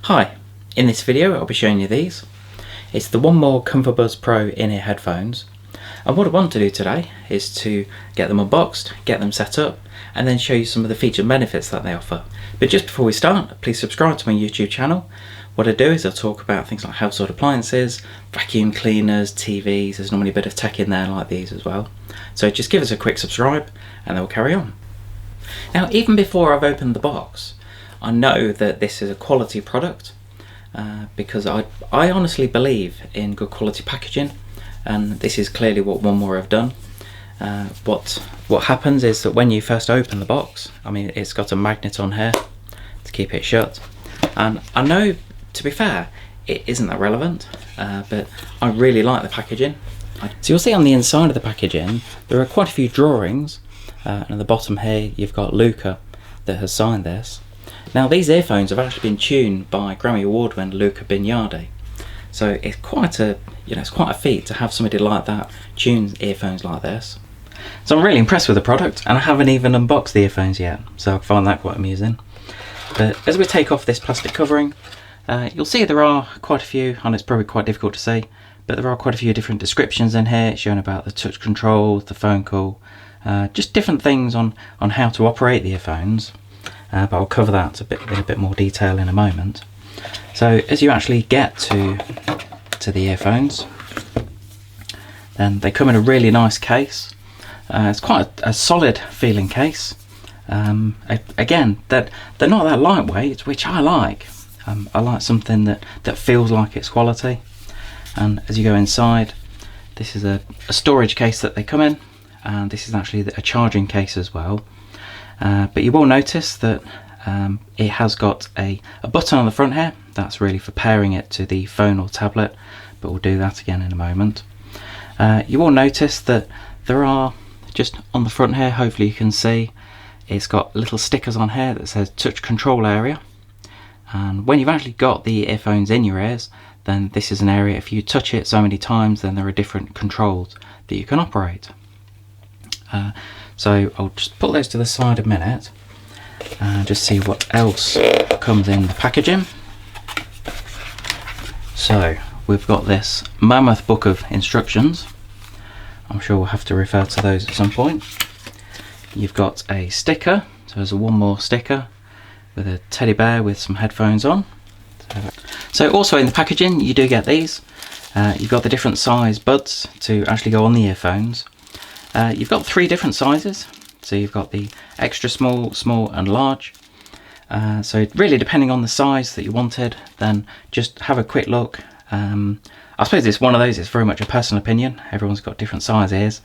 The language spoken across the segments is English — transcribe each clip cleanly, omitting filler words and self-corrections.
Hi, in this video I'll be showing you these. It's the More Comfobuds Pro In-ear headphones, and what I want to do today is to get them unboxed, get them set up, and then show you some of the features and benefits that they offer. But just before we start, please subscribe to my YouTube channel. What I do is I'll talk about things like household appliances, vacuum cleaners, TVs. There's normally a bit of tech in there like these as well. So just give us a quick subscribe and then we'll carry on. Now, even before I've opened the box, I know that this is a quality product because I honestly believe in good quality packaging, and this is clearly what More have done. What happens is that when you first open the box, I mean, it's got a magnet on here to keep it shut, and I know, to be fair, it isn't that relevant, but I really like the packaging. So you'll see on the inside of the packaging there are quite a few drawings, and at the bottom here you've got Luca that has signed this. Now, these earphones have actually been tuned by Grammy Award winner Luca Bignardi, so it's quite a feat to have somebody like that tune earphones like this. So I'm really impressed with the product, and I haven't even unboxed the earphones yet, so I find that quite amusing. But as we take off this plastic covering, you'll see there are quite a few, and it's probably quite difficult to see, but there are quite a few different descriptions in here showing about the touch controls, the phone call, just different things on how to operate the earphones. But I'll cover that in a bit more detail in a moment. So as you actually get to the earphones, then they come in a really nice case. It's quite a solid feeling case. Again, they're not that lightweight, which I like. I like something that feels like it's quality. And as you go inside, this is a storage case that they come in, and this is actually a charging case as well. But you will notice that it has got a button on the front here. That's really for pairing it to the phone or tablet, but we'll do that again in a moment. You will notice that there are, just on the front here, hopefully you can see, it's got little stickers on here that says touch control area. And when you've actually got the earphones in your ears, then this is an area, if you touch it so many times, then there are different controls that you can operate. So I'll just put those to the side a minute and just see what else comes in the packaging. So we've got this mammoth book of instructions. I'm sure we'll have to refer to those at some point. You've got a sticker, so there's a More sticker with a teddy bear with some headphones on. So also in the packaging you do get these. You've got the different size buds to actually go on the earphones. You've got 3 different sizes, so you've got the extra small, small and large. So really depending on the size that you wanted, then just have a quick look. I suppose it's one of those, it's very much a personal opinion. Everyone's got different size ears,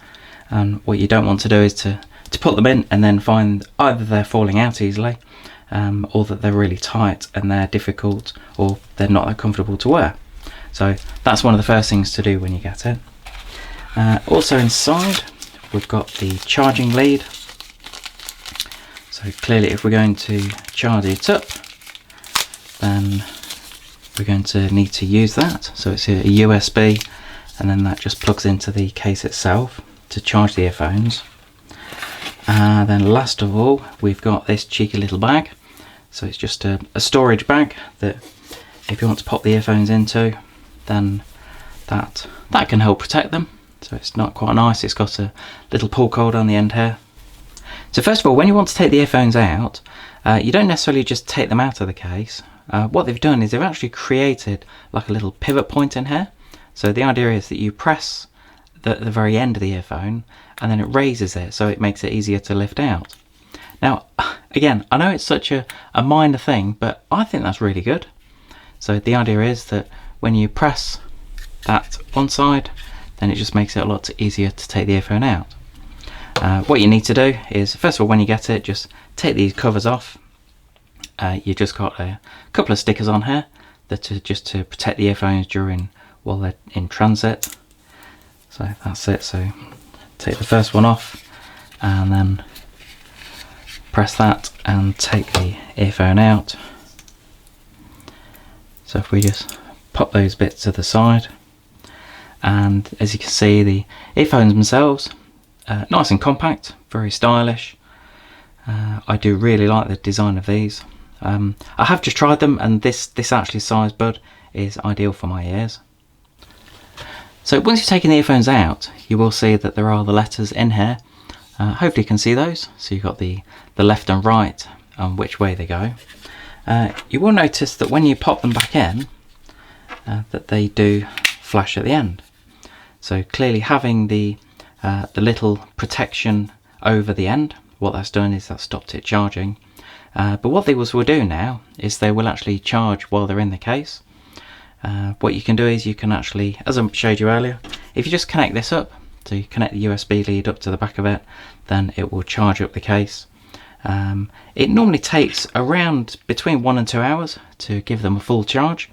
and what you don't want to do is to put them in and then find either they're falling out easily, or that they're really tight and they're difficult, or they're not that comfortable to wear. So that's one of the first things to do when you get it. Also inside we've got the charging lead. So clearly if we're going to charge it up, then we're going to need to use that. So it's a USB, and then that just plugs into the case itself to charge the earphones. Then last of all, we've got this cheeky little bag. So it's just a storage bag that if you want to pop the earphones into, then that can help protect them. So it's not quite nice. It's got a little pull cord on the end here. So first of all, when you want to take the earphones out, you don't necessarily just take them out of the case. What they've done is they've actually created like a little pivot point in here. So the idea is that you press the very end of the earphone, and then it raises it, so it makes it easier to lift out. Now, again, I know it's such a minor thing, but I think that's really good. So the idea is that when you press that one side, then it just makes it a lot easier to take the earphone out. What you need to do is, first of all, when you get it, just take these covers off. You just got a couple of stickers on here that are just to protect the earphones while they're in transit. So that's it. So take the first one off and then press that and take the earphone out. So if we just pop those bits to the side, and as you can see, the earphones themselves, nice and compact, very stylish. I do really like the design of these. I have just tried them, and this actually size bud is ideal for my ears. So once you've taken the earphones out, you will see that there are the letters in here. Hopefully you can see those. So you've got the left and right and which way they go. You will notice that when you pop them back in, that they do flash at the end. So clearly having the little protection over the end, what that's done is that stopped it charging. But what they will do now is they will actually charge while they're in the case. What you can do is you can actually, as I showed you earlier, if you just connect this up, so you connect the USB lead up to the back of it, then it will charge up the case. It normally takes around between 1 and 2 hours to give them a full charge,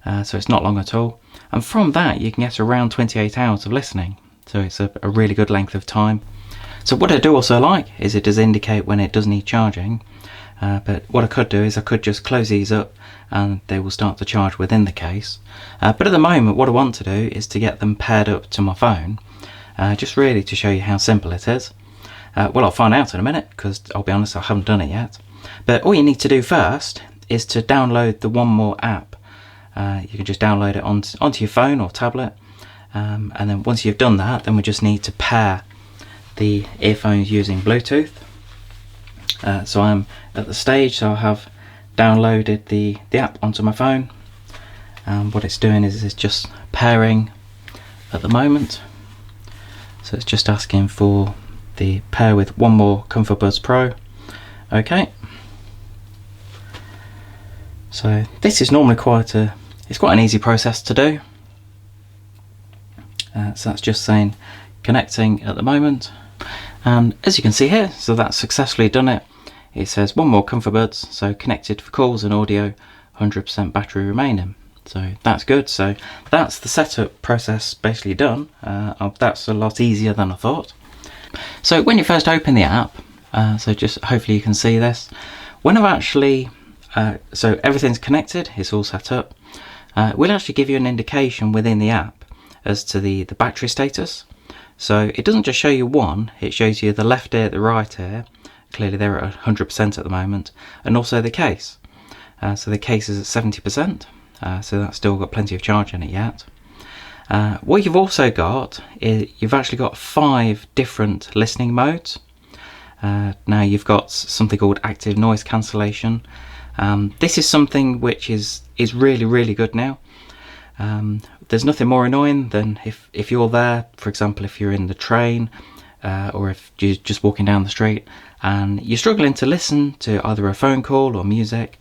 so it's not long at all. And from that you can get around 28 hours of listening, so it's a really good length of time. So what I do also like is it does indicate when it does need charging, but what I could do is I could just close these up and they will start to charge within the case. But at the moment what I want to do is to get them paired up to my phone, just really to show you how simple it is. Well, I'll find out in a minute, because I'll be honest, I haven't done it yet. But all you need to do first is to download the One More app. You can just download it onto your phone or tablet, and then once you've done that, then we just need to pair the earphones using Bluetooth. So I'm at the stage, so I have downloaded the app onto my phone, and what it's doing is it's just pairing at the moment. So it's just asking for the pair with One More Comfobuds Pro. Okay. So this is normally quite an easy process to do. So that's just saying connecting at the moment, and as you can see here, so that's successfully done it. It says One More Comfobuds, so connected for calls and audio, 100% battery remaining. So that's good. So that's the setup process basically done. That's a lot easier than I thought. So when you first open the app, so just hopefully you can see this, when I've actually, so everything's connected, it's all set up, we'll actually give you an indication within the app as to the battery status. So it doesn't just show you one, it shows you the left ear, the right ear, clearly they're at 100% at the moment, and also the case. So the case is at 70%, so that's still got plenty of charge in it yet. What you've also got is you've actually got 5 different listening modes. Now you've got something called active noise cancellation. This is something which is really good now. There's nothing more annoying than if you're there, for example, if you're in the train, or if you're just walking down the street and you're struggling to listen to either a phone call or music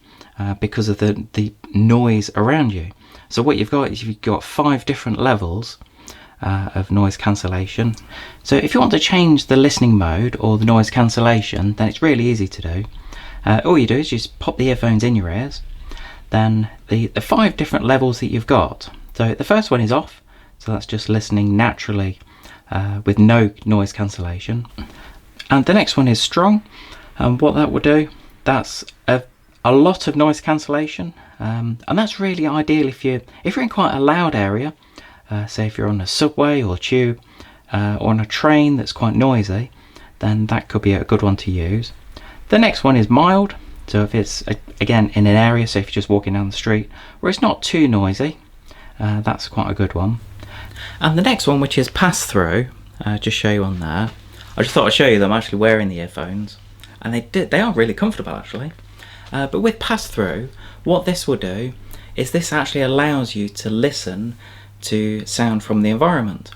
because of the noise around you. So what you've got is you've got 5 different levels of noise cancellation. So if you want to change the listening mode or the noise cancellation, then it's really easy to do. All you do is just pop the earphones in your ears. Then the 5 different levels that you've got. So the first one is off, so that's just listening naturally with no noise cancellation. And the next one is strong, and what that will do, that's a lot of noise cancellation, and that's really ideal if you're in quite a loud area, say if you're on a subway or tube or on a train that's quite noisy, then that could be a good one to use. The next one is mild, so if it's again in an area, so if you're just walking down the street where it's not too noisy, that's quite a good one. And the next one, which is pass through, just show you on there. I just thought I'd show you them actually wearing the earphones, and they are really comfortable actually. But with pass through, what this will do is this actually allows you to listen to sound from the environment.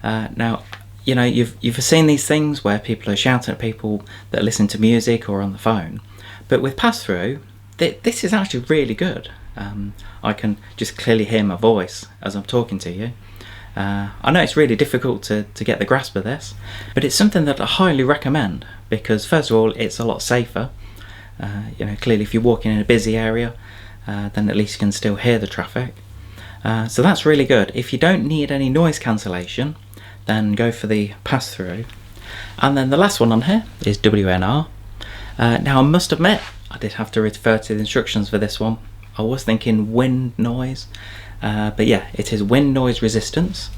Now, you know, you've seen these things where people are shouting at people that listen to music or on the phone, but with pass through, this is actually really good. I can just clearly hear my voice as I'm talking to you. I know it's really difficult to get the grasp of this, but it's something that I highly recommend, because first of all, it's a lot safer. You know, clearly if you're walking in a busy area, then at least you can still hear the traffic. So that's really good. If you don't need any noise cancellation, then go for the pass-through. And then the last one on here is WNR. Now I must admit, I did have to refer to the instructions for this one. I was thinking wind noise, but yeah, it is wind noise resistance.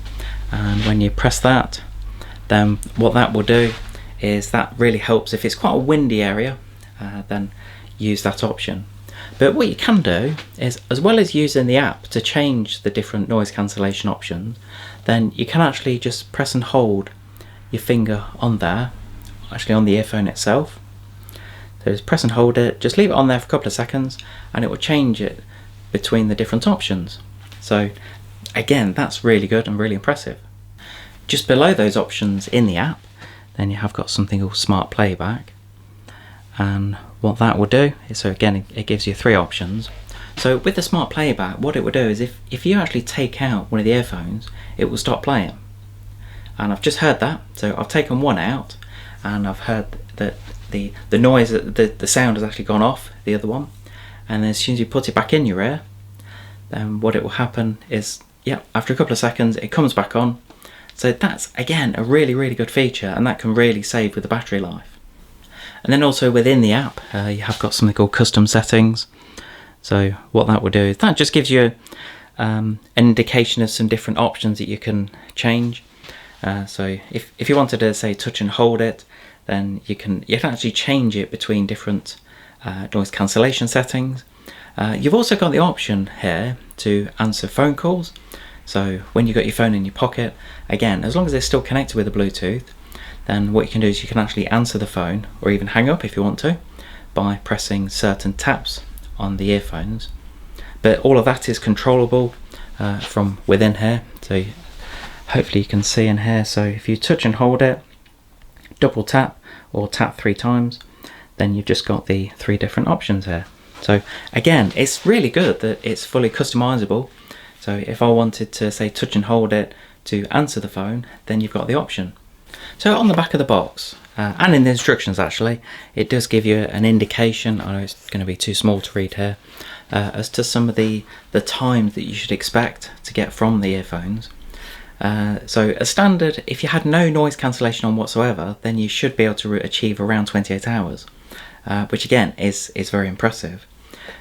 And when you press that, then what that will do is that really helps if it's quite a windy area. Then use that option. But what you can do is, as well as using the app to change the different noise cancellation options, then you can actually just press and hold your finger on there, actually on the earphone itself. So just press and hold it, just leave it on there for a couple of seconds, and it will change it between the different options. So again, that's really good and really impressive. Just below those options in the app, then you have got something called Smart Playback. And what that will do is, so again, it gives you 3 options. So with the Smart Playback, what it will do is if you actually take out one of the earphones, it will stop playing. And I've just heard that, so I've taken one out, and I've heard that the noise, the sound has actually gone off the other one. And then as soon as you put it back in your ear, then what it will happen is, yeah, after a couple of seconds, it comes back on. So that's, again, a really, really good feature, and that can really save with the battery life. And then also within the app, you have got something called custom settings. So what that will do is that just gives you an indication of some different options that you can change. So if you wanted to, say, touch and hold it, then you can actually change it between different noise cancellation settings. You've also got the option here to answer phone calls. So when you've got your phone in your pocket, again, as long as it's still connected with the Bluetooth, then what you can do is you can actually answer the phone, or even hang up if you want to, by pressing certain taps on the earphones. But all of that is controllable from within here. So hopefully you can see in here. So if you touch and hold it, double tap or tap 3 times, then you've just got the 3 different options here. So again, it's really good that it's fully customizable. So if I wanted to, say, touch and hold it to answer the phone, then you've got the option. So on the back of the box, and in the instructions actually, it does give you an indication, I know it's going to be too small to read here, as to some of the times that you should expect to get from the earphones. So as standard, if you had no noise cancellation on whatsoever, then you should be able to achieve around 28 hours, which again is very impressive.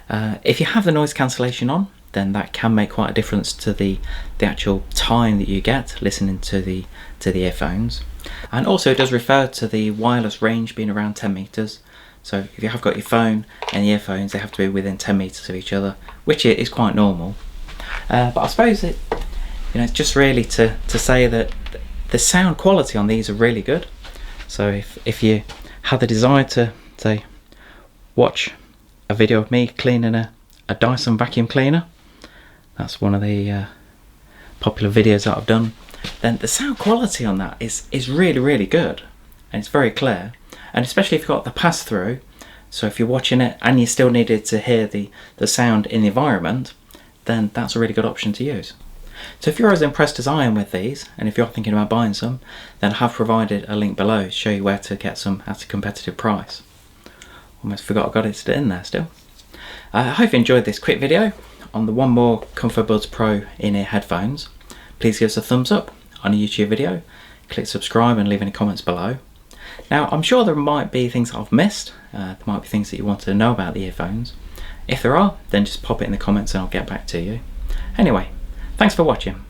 If you have the noise cancellation on, then that can make quite a difference to the actual time that you get listening to the earphones. And also it does refer to the wireless range being around 10 meters. So if you have got your phone and the earphones, they have to be within 10 meters of each other, which is quite normal. But I suppose it's just really to say that the sound quality on these are really good. So if you have the desire to, say, watch a video of me cleaning a Dyson vacuum cleaner, that's one of the popular videos that I've done, then the sound quality on that is really, really good, and it's very clear. And especially if you've got the pass-through, so if you're watching it and you still needed to hear the sound in the environment, then that's a really good option to use. So if you're as impressed as I am with these, and if you're thinking about buying some, then I have provided a link below to show you where to get some at a competitive price. Almost forgot I got it in there still. I hope you enjoyed this quick video on the More Comfobuds Pro In-ear headphones. Please give us a thumbs up on a YouTube video, click subscribe and leave any comments below. Now I'm sure there might be things I've missed, there might be things that you want to know about the earphones. If there are, then just pop it in the comments and I'll get back to you. Anyway, thanks for watching.